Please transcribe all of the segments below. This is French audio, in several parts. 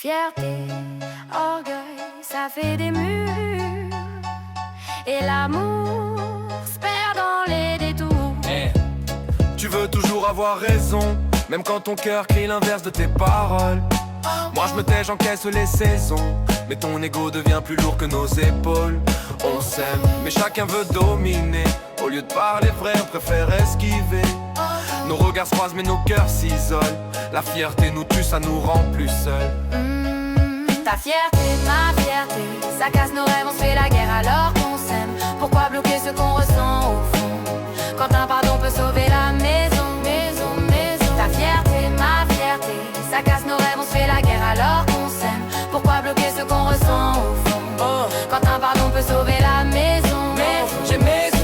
Fierté, orgueil, ça fait des murs. Et l'amour se perd dans les détours. Tu veux toujours avoir raison, même quand ton cœur crie l'inverse de tes paroles. Moi je me tais, j'encaisse les saisons, mais ton ego devient plus lourd que nos épaules. On s'aime, mais chacun veut dominer. Au lieu de parler vrai, on préfère esquiver. Nos regards se croisent mais nos cœurs s'isolent. La fierté nous tue, ça nous rend plus seuls. Ta fierté, ma fierté, ça casse nos rêves, on se fait la guerre alors qu'on s'aime. Pourquoi bloquer ce qu'on ressent au fond? Quand un pardon peut sauver la maison, maison, maison. Ta fierté, ma fierté, ça casse nos rêves, on se fait la guerre alors qu'on s'aime. Pourquoi bloquer ce qu'on ressent au fond? Quand un pardon peut sauver la maison.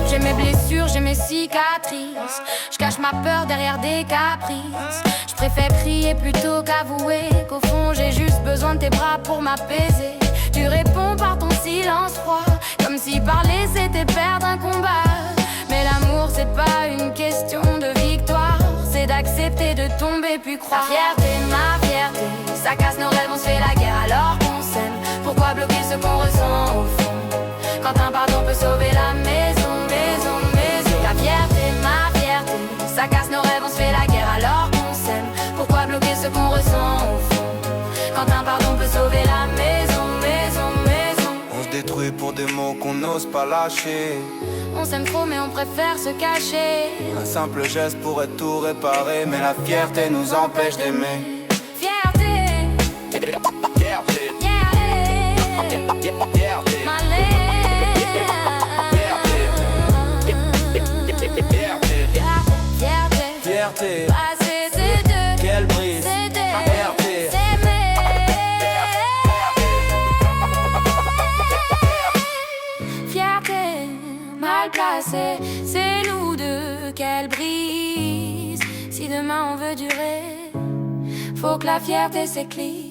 J'ai mes blessures, j'ai mes cicatrices. Je cache ma peur derrière des caprices. Je préfère crier plutôt qu'avouer qu'au fond j'ai juste besoin de tes bras pour m'apaiser. Tu réponds par ton silence froid, comme si parler c'était perdre un combat. Mais l'amour c'est pas une question de victoire, c'est d'accepter de tomber puis croire. Ta fierté, ma fierté, ça casse nos rêves, on se fait la guerre alors qu'on s'aime. Pourquoi bloquer ce qu'on ressent au fond? Quand un pardon peut sauver la maison, maison, maison. Ta fierté, ma fierté, ça casse nos rêves, on se fait la guerre alors qu'on s'aime. Pourquoi bloquer ce qu'on ressent au fond? Quand un pardon peut sauver la maison, maison, maison. On se détruit pour des mots qu'on n'ose pas lâcher. On s'aime trop mais on préfère se cacher. Un simple geste pourrait tout réparer, mais la fierté nous empêche d'aimer. Fierté, Fierté, fierté, malais. fierté, Passer ces deux, quelle brise, s'aider, fierté. s'aimer. Fierté, mal placée, c'est nous deux qu'elle brise. Si demain on veut durer, faut que la fierté s'éclipse.